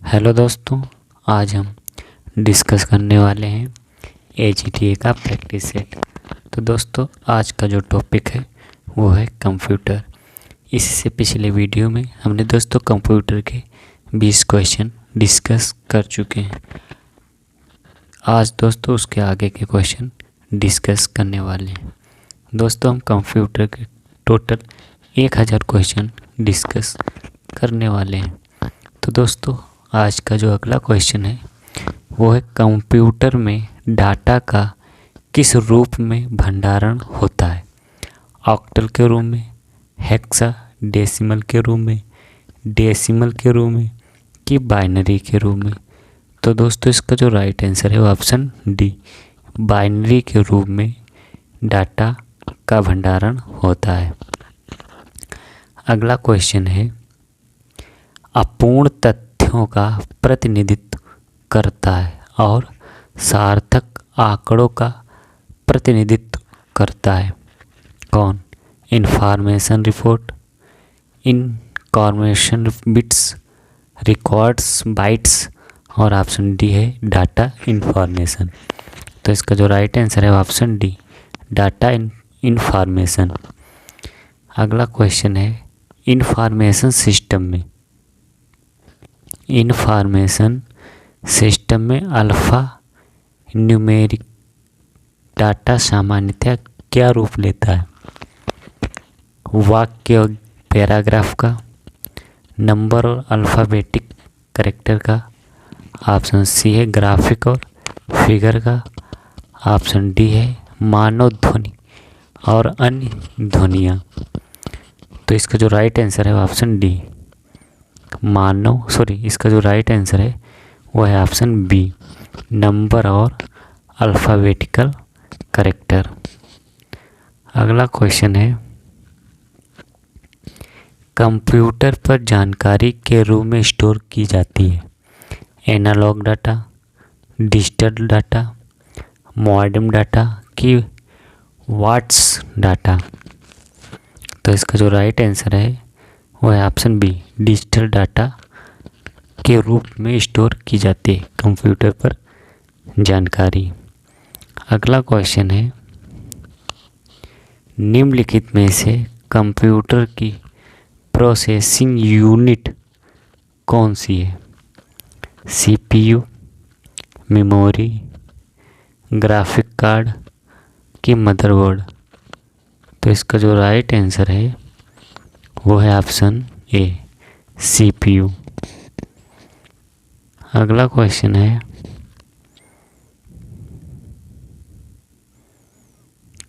Hello दोस्तों, आज हम डिस्कस करने वाले हैं AGTA का प्रैक्टिस सेट। तो दोस्तों, आज का जो टॉपिक है वो है कंप्यूटर। इससे पिछले वीडियो में हमने दोस्तों कंप्यूटर के 20 क्वेश्चन डिस्कस कर चुके हैं। आज दोस्तों उसके आगे के क्वेश्चन डिस्कस करने वाले हैं। दोस्तों, हम कंप्यूटर के टोटल 1000 क्वेश्चन डिस्कस करने वाले हैं। तो दोस्तों, आज का जो अगला क्वेश्चन है वो है कंप्यूटर में डाटा का किस रूप में भंडारण होता है? ऑक्टल के रूप में, हेक्सा डेसिमल के रूप में, डेसिमल के रूप में कि बाइनरी के रूप में? तो दोस्तों, इसका जो राइट आंसर है वो ऑप्शन डी, बाइनरी के रूप में डाटा का भंडारण होता है। अगला क्वेश्चन है अपूर्ण तथ्यों का प्रतिनिधित्व करता है और सार्थक आंकड़ों का प्रतिनिधित्व करता है कौन? Information report, information bits, records bytes और ऑप्शन डी है डाटा इंफॉर्मेशन। तो इसका जो राइट आंसर है ऑप्शन डी, डाटा इंफॉर्मेशन। अगला क्वेश्चन है इंफॉर्मेशन सिस्टम में अल्फ़ा न्यूमेरिक डाटा सामान्यतः क्या रूप लेता है? वाक्य और पैराग्राफ का, नंबर और अल्फ़ाबेटिक कैरेक्टर का, ऑप्शन सी है ग्राफिक और फिगर का, ऑप्शन डी है मानव ध्वनि और अन्य ध्वनियाँ। तो इसका जो राइट आंसर है ऑप्शन डी, इसका जो राइट आंसर है वो है ऑप्शन बी, नंबर और अल्फ़ाबेटिकल कैरेक्टर। अगला क्वेश्चन है कंप्यूटर पर जानकारी के रूप में स्टोर की जाती है analog data, digital data, modem data कि वाट्स डाटा? तो इसका जो राइट आंसर है वो है ऑप्शन बी, डिजिटल डाटा के रूप में स्टोर की जाती है कंप्यूटर पर जानकारी। अगला क्वेश्चन है निम्नलिखित में से कंप्यूटर की प्रोसेसिंग यूनिट कौन सी है? CPU, मेमोरी, ग्राफिक कार्ड कि मदरबोर्ड? तो इसका जो राइट आंसर है वो है ऑप्शन ए, CPU। अगला क्वेश्चन है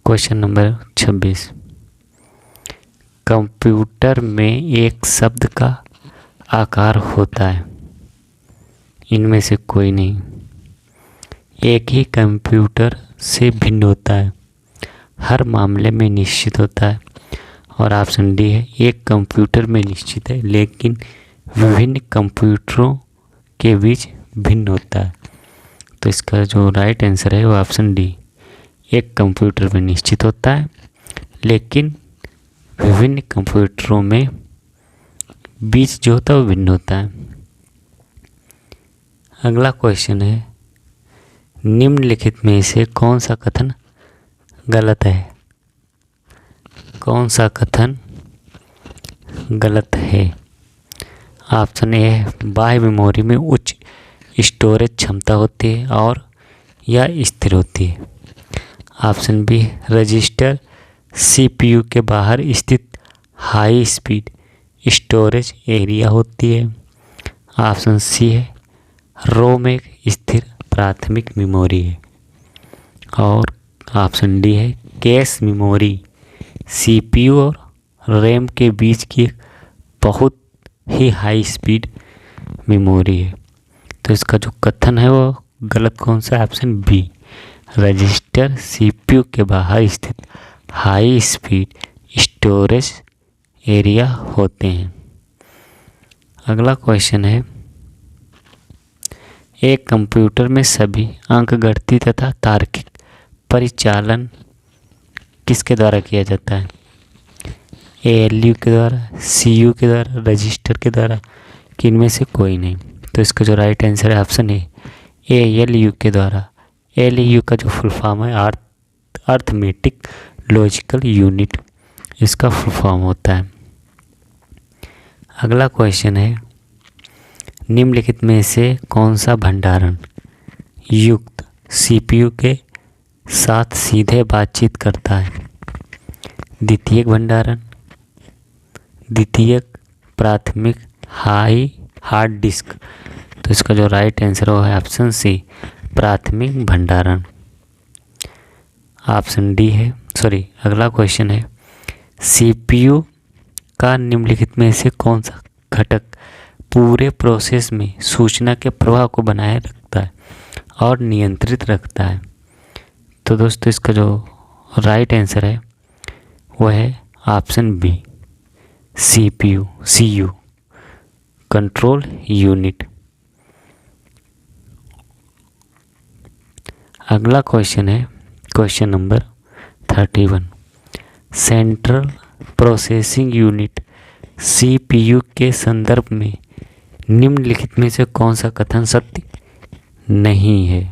क्वेश्चन नंबर 26। कंप्यूटर में एक शब्द का आकार होता है, इनमें से कोई नहीं। एक ही कंप्यूटर से भिन्न होता है, हर मामले में निश्चित होता है। और ऑप्शन डी है एक कंप्यूटर में निश्चित है लेकिन विभिन्न कंप्यूटरों के बीच भिन्न होता है। तो इसका जो राइट आंसर है वो ऑप्शन डी, एक कंप्यूटर में निश्चित होता है लेकिन विभिन्न कंप्यूटरों में बीच जो होता है वो भिन्न होता है। अगला क्वेश्चन है निम्नलिखित में से कौन सा कथन गलत है? कौन सा कथन गलत है? ऑप्शन ए है बाह्य मेमोरी में उच्च स्टोरेज क्षमता होती है और यह स्थिर होती है। ऑप्शन बी रजिस्टर CPU के बाहर स्थित हाई स्पीड स्टोरेज एरिया होती है। ऑप्शन सी है रोम एक स्थिर प्राथमिक मेमोरी है। और ऑप्शन डी है कैश मेमोरी CPU और रैम के बीच की एक बहुत ही हाई स्पीड मेमोरी है। तो इसका जो कथन है वो गलत कौन सा है? ऑप्शन बी, रजिस्टर CPU के बाहर स्थित हाई स्पीड स्टोरेज एरिया होते हैं। अगला क्वेश्चन है एक कंप्यूटर में सभी अंकगणित तथा तार्किक परिचालन किसके द्वारा किया जाता है? ALU के द्वारा, CU के द्वारा, रजिस्टर के द्वारा कि इनमें से कोई नहीं? तो इसका जो राइट आंसर है ऑप्शन ए, ALU के द्वारा। ALU का जो फुल फॉर्म है अर्थमेटिक लॉजिकल यूनिट, इसका फुल फॉर्म होता है। अगला क्वेश्चन है, निम्नलिखित में से कौन सा भंडारण युक्त CPU के साथ सीधे बातचीत करता है? द्वितीयक भंडारण, द्वितीयक, प्राथमिक, हार्ड डिस्क। तो इसका जो राइट आंसर है ऑप्शन सी, प्राथमिक भंडारण। ऑप्शन डी है, सॉरी, अगला क्वेश्चन है, CPU का निम्नलिखित में से कौन सा घटक पूरे प्रोसेस में सूचना के प्रवाह को बनाए रखता है और नियंत्रित रखता है? तो दोस्तों इसका जो राइट आंसर है वो है option B, CU, control unit. अगला क्वेश्चन है question number 31, central processing unit CPU के संदर्भ में निम्नलिखित में से कौन सा कथन सत्य नहीं है?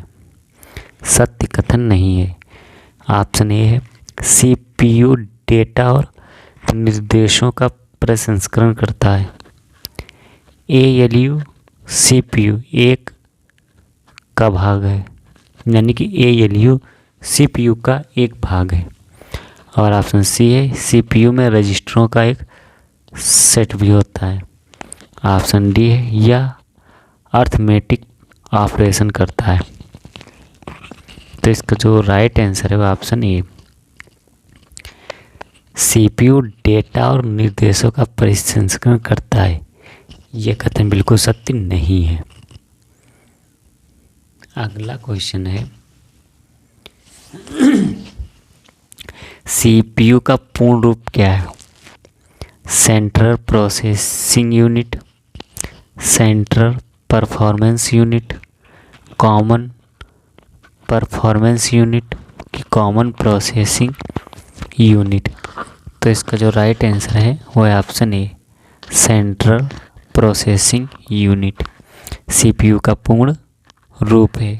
सत्य कथन नहीं है। ऑप्शन ए है, CPU डेटा और निर्देशों का प्रसंस्करण करता है। ALU CPU एक का भाग है, यानी कि ALU CPU का एक भाग है। और ऑप्शन सी है, CPU में रजिस्टरों का एक सेट भी होता है। ऑप्शन डी है, यह अर्थमेटिक ऑपरेशन करता है। तो इसका जो राइट आंसर है वो ऑप्शन ए, CPU डेटा और निर्देशों का प्रसंस्करण करता है। यह कथन बिल्कुल सत्य नहीं है। अगला क्वेश्चन है, CPU का पूर्ण रूप क्या है? Central processing unit, central performance unit, common performance unit की कॉमन प्रोसेसिंग यूनिट। तो इसका जो राइट आंसर है वो है option A, central processing unit. CPU का पूर्ण रूप है,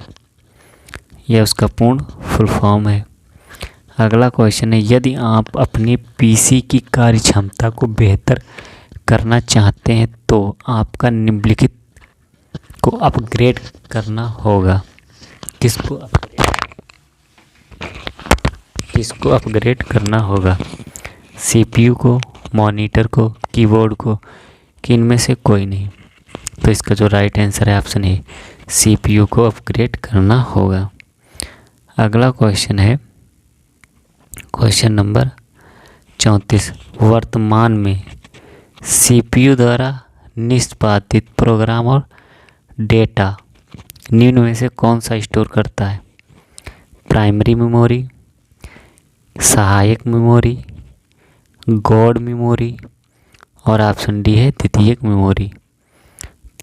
यह उसका पूर्ण फुल फॉर्म है। अगला क्वेश्चन है, यदि आप अपने PC की कार्य क्षमता को बेहतर करना चाहते हैं तो आपका निम्नलिखित को अपग्रेड करना होगा। किसको अपग्रेड करना होगा? CPU को, मॉनिटर को, कीबोर्ड को, कि इनमें से कोई नहीं? तो इसका जो राइट आंसर है ऑप्शन ए, CPU को अपग्रेड करना होगा। अगला क्वेश्चन है क्वेश्चन नंबर 34, वर्तमान में CPU द्वारा निष्पादित प्रोग्राम और डेटा निम्न में से कौन सा स्टोर करता है? प्राइमरी मेमोरी, सहायक मेमोरी, गॉड मेमोरी, और ऑप्शन डी है द्वितीयक मेमोरी।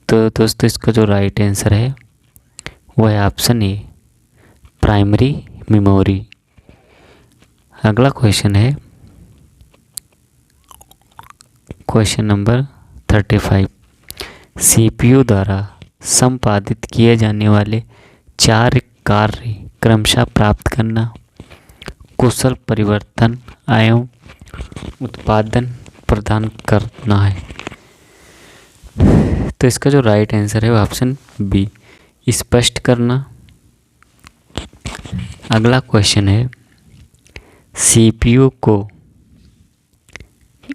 तो दोस्तों इसका जो राइट आंसर है वो है ऑप्शन ए, प्राइमरी मेमोरी। अगला क्वेश्चन है क्वेश्चन नंबर 35, CPU द्वारा संपादित किए जाने वाले 4 कार्य क्रमशः प्राप्त करना, कुशल परिवर्तन एवं उत्पादन प्रदान करना है। तो इसका जो राइट आंसर है वो ऑप्शन बी, स्पष्ट करना। अगला क्वेश्चन है, CPU को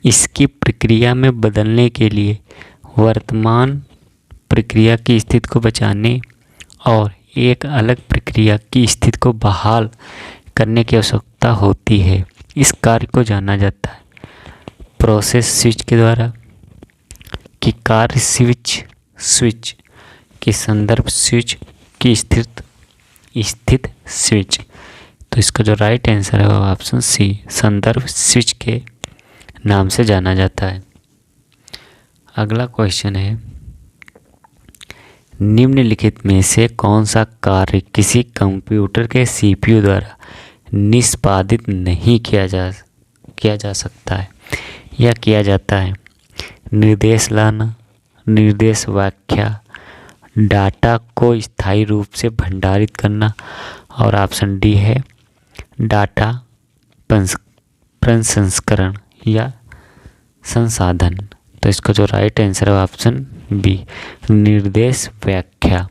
इसकी प्रक्रिया में बदलने के लिए वर्तमान प्रक्रिया की स्थिति को बचाने और एक अलग प्रक्रिया की स्थिति को बहाल करने की आवश्यकता होती है। इस कार्य को जाना जाता है प्रोसेस स्विच के द्वारा, कि कार्य स्विच की संदर्भ स्विच की स्थित स्विच। तो इसका जो राइट आंसर है वो ऑप्शन सी, संदर्भ स्विच के नाम से जाना जाता है। अगला क्वेश्चन है, निम्नलिखित में से कौन सा कार्य किसी कंप्यूटर के CPU द्वारा निष्पादित नहीं किया जा सकता है या किया जाता है? निर्देश लाना, निर्देश व्याख्या, डाटा को स्थायी रूप से भंडारित करना, और ऑप्शन डी है डाटा प्रसंस्करण या संसाधन। तो इसका जो राइट आंसर है ऑप्शन बी, निर्देश व्याख्या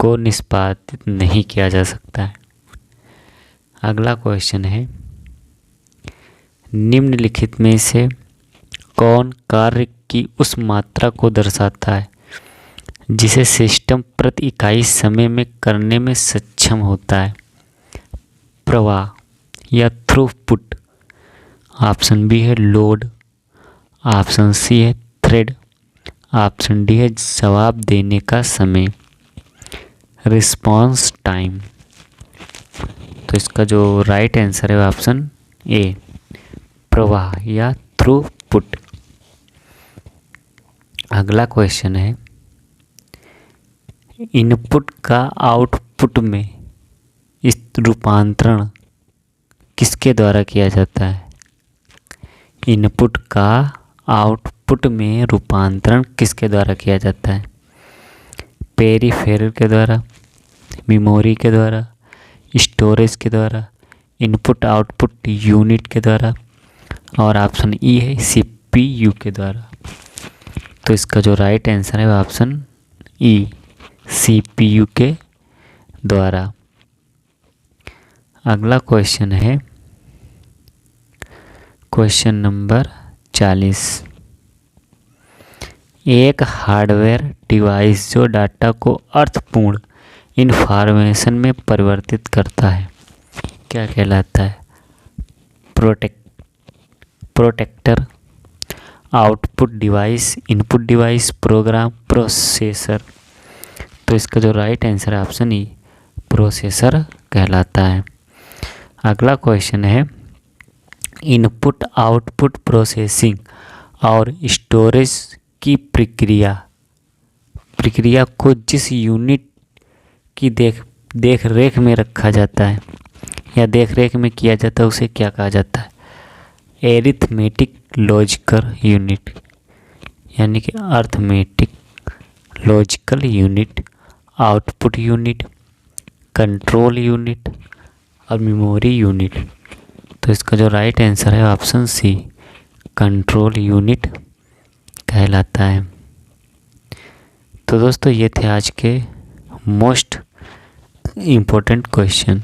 को निष्पादित नहीं किया जा सकता है। अगला क्वेश्चन है, निम्नलिखित में से कौन कार्य की उस मात्रा को दर्शाता है जिसे सिस्टम प्रति इकाई समय में करने में सक्षम होता है? प्रवाह या थ्रूपुट, ऑप्शन बी है लोड, ऑप्शन सी है थ्रेड, ऑप्शन डी है जवाब देने का समय, रिस्पांस टाइम। तो इसका जो राइट आंसर है ऑप्शन ए, प्रवाह या थ्रूपुट। अगला क्वेश्चन है, इनपुट का आउटपुट में इस रूपांतरण किसके द्वारा किया जाता है? इनपुट का आउटपुट में रूपांतरण किसके द्वारा किया जाता है? पेरिफेरल के द्वारा, मेमोरी के द्वारा, स्टोरेज के द्वारा, इनपुट आउटपुट यूनिट के द्वारा, और ऑप्शन ई है सीपीयू के द्वारा। तो इसका जो राइट आंसर है ऑप्शन ई, सीपीयू के द्वारा। अगला क्वेश्चन है क्वेश्चन नंबर 40। एक हार्डवेयर डिवाइस जो डाटा को अर्थपूर्ण इन्फॉर्मेशन में परिवर्तित करता है क्या कहलाता है? Protector, output device, input device, program, processor. तो इसका जो राइट आंसर है ऑप्शन ई, प्रोसेसर कहलाता है। अगला क्वेश्चन है, इनपुट आउटपुट प्रोसेसिंग और स्टोरेज की प्रक्रिया को जिस यूनिट की देख रेख में रखा जाता है या देख रेख में किया जाता है उसे क्या कहा जाता है? एरिथमेटिक लॉजिकल यूनिट, यानी कि arithmetic logical unit, output unit, control unit और मेमोरी यूनिट। तो इसका जो राइट आंसर है ऑप्शन सी, कंट्रोल यूनिट कहलाता है। तो दोस्तों ये थे आज के मोस्ट इम्पोर्टेंट क्वेश्चन।